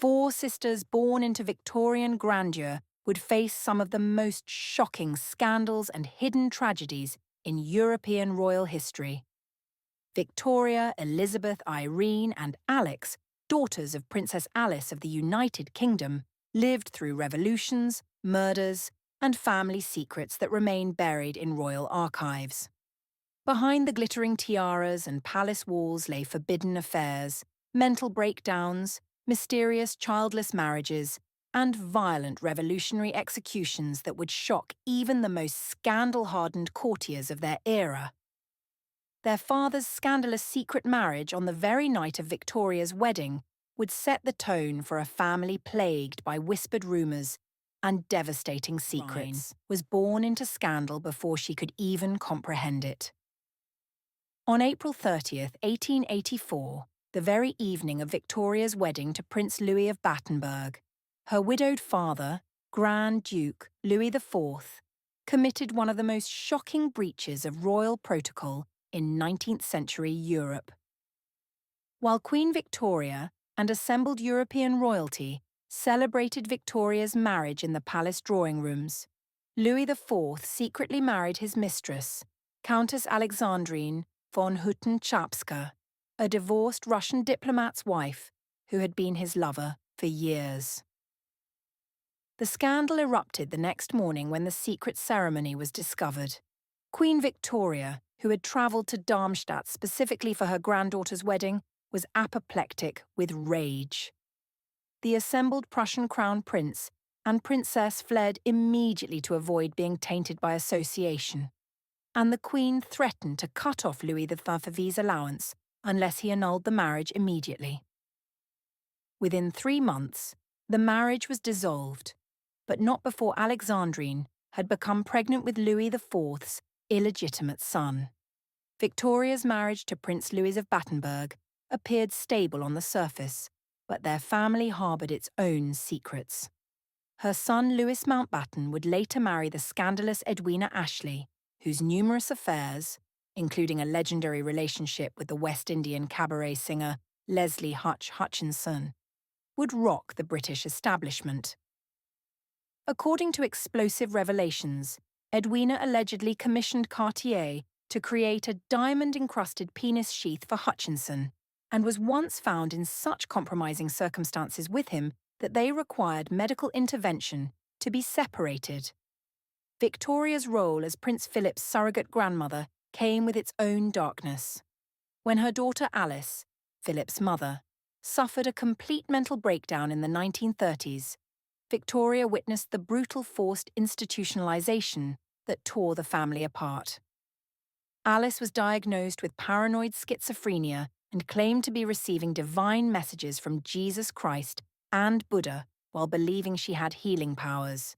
4 sisters born into Victorian grandeur would face some of the most shocking scandals and hidden tragedies in European royal history. Victoria, Elizabeth, Irene, and Alex, daughters of Princess Alice of the United Kingdom, lived through revolutions, murders, and family secrets that remain buried in royal archives. Behind the glittering tiaras and palace walls lay forbidden affairs, mental breakdowns, mysterious childless marriages, and violent revolutionary executions that would shock even the most scandal-hardened courtiers of their era. Their father's scandalous secret marriage on the very night of Victoria's wedding would set the tone for a family plagued by whispered rumours and devastating secrets. Irene was born into scandal before she could even comprehend it. On April 30th, 1884, the very evening of Victoria's wedding to Prince Louis of Battenberg, her widowed father, Grand Duke Louis IV, committed one of the most shocking breaches of royal protocol in 19th century Europe. While Queen Victoria and assembled European royalty celebrated Victoria's marriage in the palace drawing rooms, Louis IV secretly married his mistress, Countess Alexandrine von Hutten-Czapska, a divorced Russian diplomat's wife who had been his lover for years. The scandal erupted the next morning when the secret ceremony was discovered. Queen Victoria, who had travelled to Darmstadt specifically for her granddaughter's wedding, was apoplectic with rage. The assembled Prussian crown prince and princess fled immediately to avoid being tainted by association, and the Queen threatened to cut off Louis VI's allowance unless he annulled the marriage immediately. Within 3 months, the marriage was dissolved, but not before Alexandrine had become pregnant with Louis IV's illegitimate son. Victoria's marriage to Prince Louis of Battenberg appeared stable on the surface, but their family harboured its own secrets. Her son Louis Mountbatten would later marry the scandalous Edwina Ashley, whose numerous affairs, including a legendary relationship with the West Indian cabaret singer Leslie Hutchinson, would rock the British establishment. According to explosive revelations, Edwina allegedly commissioned Cartier to create a diamond-encrusted penis sheath for Hutchinson, and was once found in such compromising circumstances with him that they required medical intervention to be separated. Victoria's role as Prince Philip's surrogate grandmother came with its own darkness. When her daughter Alice, Philip's mother, suffered a complete mental breakdown in the 1930s, Victoria witnessed the brutal forced institutionalization that tore the family apart. Alice was diagnosed with paranoid schizophrenia and claimed to be receiving divine messages from Jesus Christ and Buddha while believing she had healing powers.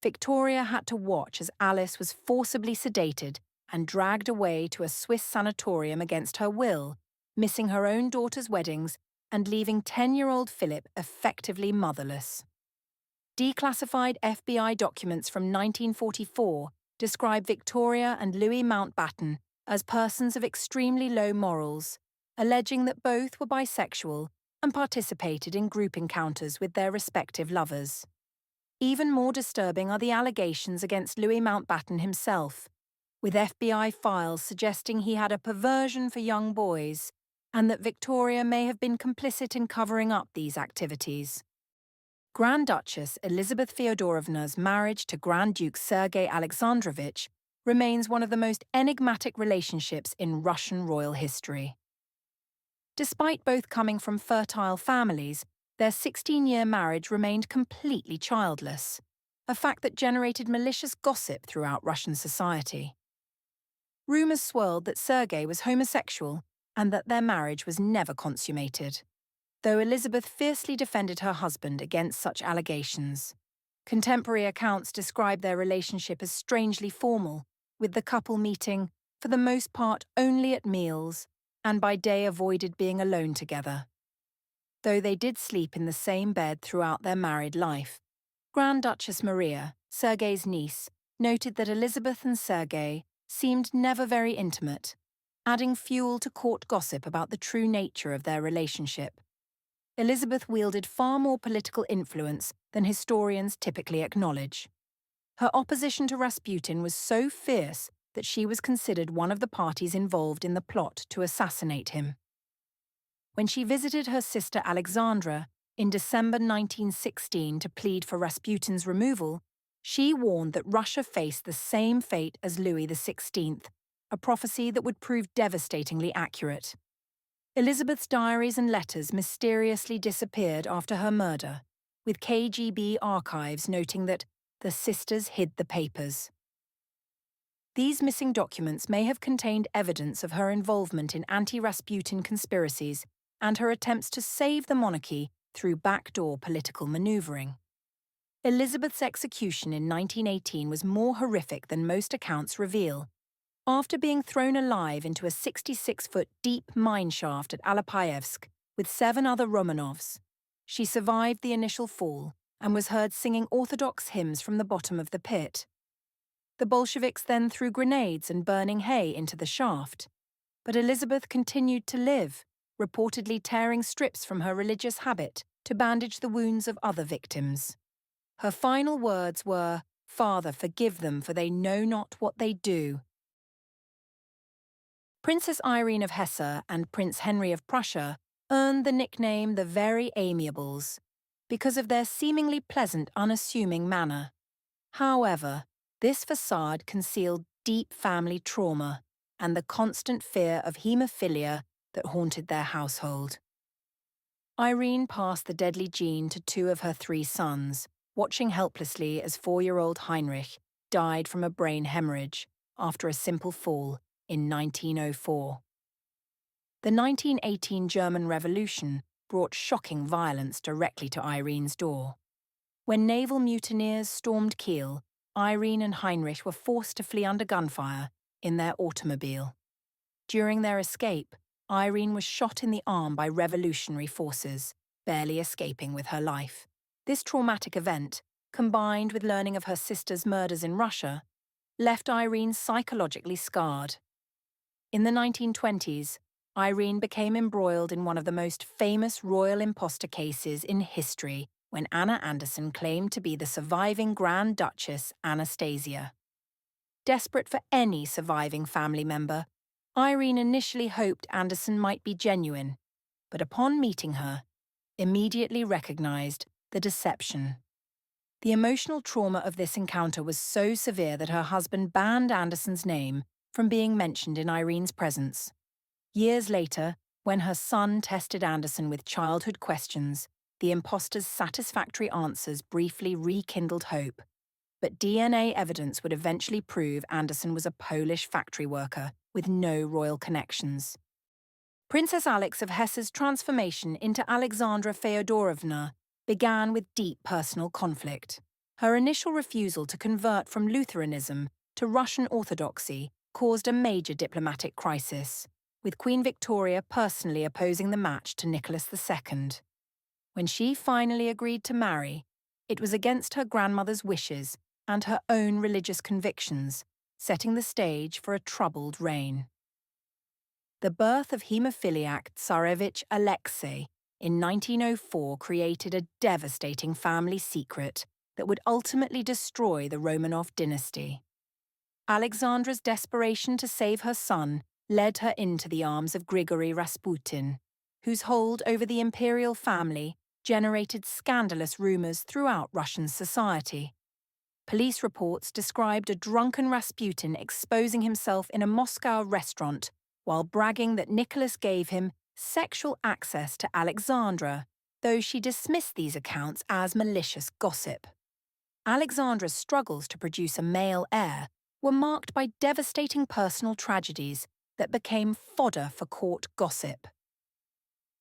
Victoria had to watch as Alice was forcibly sedated and dragged away to a Swiss sanatorium against her will, missing her own daughter's weddings and leaving 10-year-old Philip effectively motherless. Declassified FBI documents from 1944 describe Victoria and Louis Mountbatten as persons of extremely low morals, alleging that both were bisexual and participated in group encounters with their respective lovers. Even more disturbing are the allegations against Louis Mountbatten himself, with FBI files suggesting he had a perversion for young boys and that Victoria may have been complicit in covering up these activities. Grand Duchess Elizabeth Feodorovna's marriage to Grand Duke Sergei Alexandrovich remains one of the most enigmatic relationships in Russian royal history. Despite both coming from fertile families, their 16-year marriage remained completely childless, a fact that generated malicious gossip throughout Russian society. Rumours swirled that Sergei was homosexual and that their marriage was never consummated, though Elizabeth fiercely defended her husband against such allegations. Contemporary accounts describe their relationship as strangely formal, with the couple meeting, for the most part, only at meals, and by day avoided being alone together. Though they did sleep in the same bed throughout their married life, Grand Duchess Maria, Sergei's niece, noted that Elizabeth and Sergei seemed never very intimate, adding fuel to court gossip about the true nature of their relationship. Elizabeth wielded far more political influence than historians typically acknowledge. Her opposition to Rasputin was so fierce that she was considered one of the parties involved in the plot to assassinate him. When she visited her sister Alexandra in December 1916 to plead for Rasputin's removal, she warned that Russia faced the same fate as Louis XVI, a prophecy that would prove devastatingly accurate. Elizabeth's diaries and letters mysteriously disappeared after her murder, with KGB archives noting that the sisters hid the papers. These missing documents may have contained evidence of her involvement in anti-Rasputin conspiracies and her attempts to save the monarchy through backdoor political manoeuvring. Elizabeth's execution in 1918 was more horrific than most accounts reveal. After being thrown alive into a 66-foot deep mine shaft at Alapayevsk with 7 other Romanovs, she survived the initial fall and was heard singing Orthodox hymns from the bottom of the pit. The Bolsheviks then threw grenades and burning hay into the shaft, but Elizabeth continued to live, reportedly tearing strips from her religious habit to bandage the wounds of other victims. Her final words were, "Father, forgive them, for they know not what they do." Princess Irene of Hesse and Prince Henry of Prussia earned the nickname the Very Amiables because of their seemingly pleasant, unassuming manner. However, this facade concealed deep family trauma and the constant fear of haemophilia that haunted their household. Irene passed the deadly gene to 2 of her 3 sons, watching helplessly as 4-year-old Heinrich died from a brain hemorrhage after a simple fall in 1904. The 1918 German Revolution brought shocking violence directly to Irene's door. When naval mutineers stormed Kiel, Irene and Heinrich were forced to flee under gunfire in their automobile. During their escape, Irene was shot in the arm by revolutionary forces, barely escaping with her life. This traumatic event, combined with learning of her sister's murders in Russia, left Irene psychologically scarred. In the 1920s, Irene became embroiled in one of the most famous royal impostor cases in history when Anna Anderson claimed to be the surviving Grand Duchess Anastasia. Desperate for any surviving family member, Irene initially hoped Anderson might be genuine, but upon meeting her, immediately recognized the deception. The emotional trauma of this encounter was so severe that her husband banned Anderson's name from being mentioned in Irene's presence. Years later, when her son tested Anderson with childhood questions, the impostor's satisfactory answers briefly rekindled hope. But DNA evidence would eventually prove Anderson was a Polish factory worker with no royal connections. Princess Alex of Hesse's transformation into Alexandra Feodorovna began with deep personal conflict. Her initial refusal to convert from Lutheranism to Russian Orthodoxy caused a major diplomatic crisis, with Queen Victoria personally opposing the match to Nicholas II. When she finally agreed to marry, it was against her grandmother's wishes and her own religious convictions, setting the stage for a troubled reign. The birth of haemophiliac Tsarevich Alexei in 1904 created a devastating family secret that would ultimately destroy the Romanov dynasty. Alexandra's desperation to save her son led her into the arms of Grigory Rasputin, whose hold over the imperial family generated scandalous rumors throughout Russian society. Police reports described a drunken Rasputin exposing himself in a Moscow restaurant while bragging that Nicholas gave him sexual access to Alexandra, though she dismissed these accounts as malicious gossip. Alexandra's struggles to produce a male heir were marked by devastating personal tragedies that became fodder for court gossip.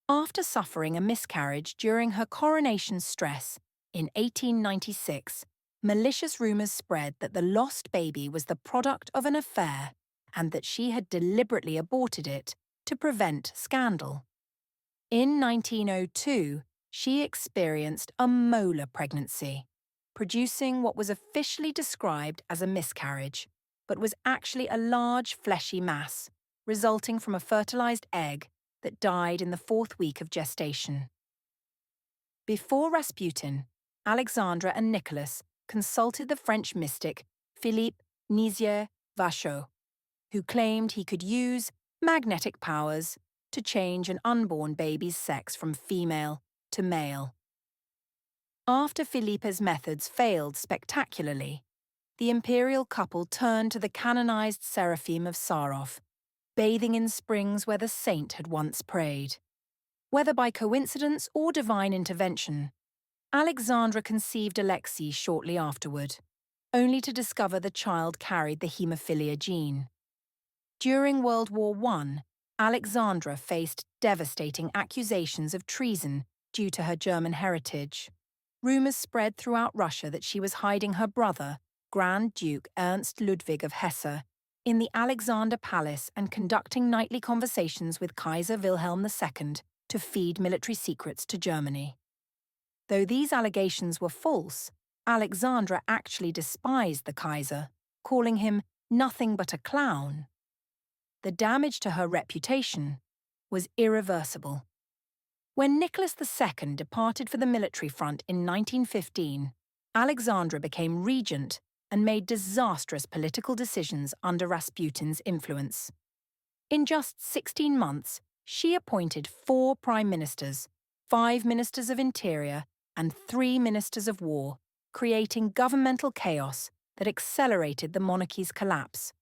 After suffering a miscarriage during her coronation stress in 1896, malicious rumors spread that the lost baby was the product of an affair and that she had deliberately aborted it to prevent scandal. In 1902, she experienced a molar pregnancy, producing what was officially described as a miscarriage, but was actually a large fleshy mass, resulting from a fertilized egg that died in the 4th week of gestation. Before Rasputin, Alexandra and Nicholas consulted the French mystic Philippe Nizier-Vachaud, who claimed he could use magnetic powers to change an unborn baby's sex from female to male. After Philippe's methods failed spectacularly, the imperial couple turned to the canonized Seraphim of Sarov, bathing in springs where the saint had once prayed. Whether by coincidence or divine intervention, Alexandra conceived Alexei shortly afterward, only to discover the child carried the haemophilia gene. During World War I, Alexandra faced devastating accusations of treason due to her German heritage. Rumours spread throughout Russia that she was hiding her brother, Grand Duke Ernst Ludwig of Hesse, in the Alexander Palace and conducting nightly conversations with Kaiser Wilhelm II to feed military secrets to Germany. Though these allegations were false, Alexandra actually despised the Kaiser, calling him nothing but a clown. The damage to her reputation was irreversible. When Nicholas II departed for the military front in 1915, Alexandra became regent and made disastrous political decisions under Rasputin's influence. In just 16 months, she appointed 4 prime ministers, 5 ministers of interior, and 3 ministers of war, creating governmental chaos that accelerated the monarchy's collapse.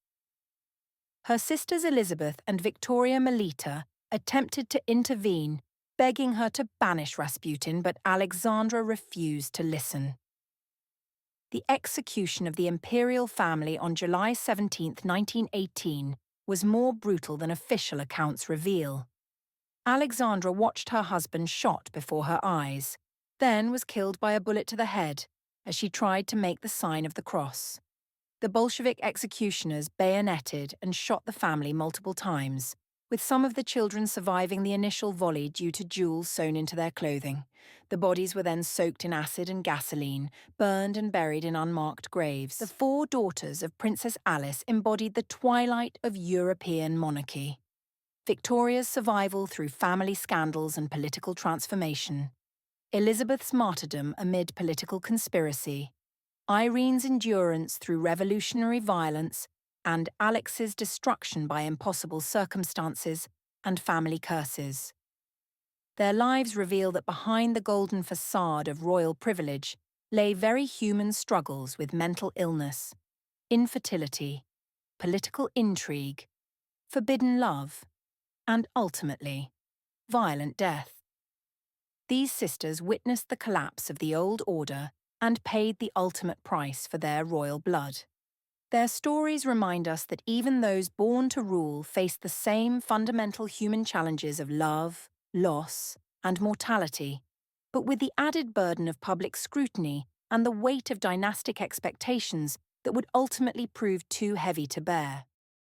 Her sisters Elizabeth and Victoria Melita attempted to intervene, begging her to banish Rasputin, but Alexandra refused to listen. The execution of the imperial family on July 17, 1918, was more brutal than official accounts reveal. Alexandra watched her husband shot before her eyes, then was killed by a bullet to the head as she tried to make the sign of the cross. The Bolshevik executioners bayoneted and shot the family multiple times, with some of the children surviving the initial volley due to jewels sewn into their clothing. The bodies were then soaked in acid and gasoline, burned and buried in unmarked graves. The 4 daughters of Princess Alice embodied the twilight of European monarchy. Victoria's survival through family scandals and political transformation. Elizabeth's martyrdom amid political conspiracy. Irene's endurance through revolutionary violence, and Alex's destruction by impossible circumstances and family curses. Their lives reveal that behind the golden facade of royal privilege lay very human struggles with mental illness, infertility, political intrigue, forbidden love, and ultimately, violent death. These sisters witnessed the collapse of the old order and paid the ultimate price for their royal blood. Their stories remind us that even those born to rule face the same fundamental human challenges of love, loss, and mortality, but with the added burden of public scrutiny and the weight of dynastic expectations that would ultimately prove too heavy to bear.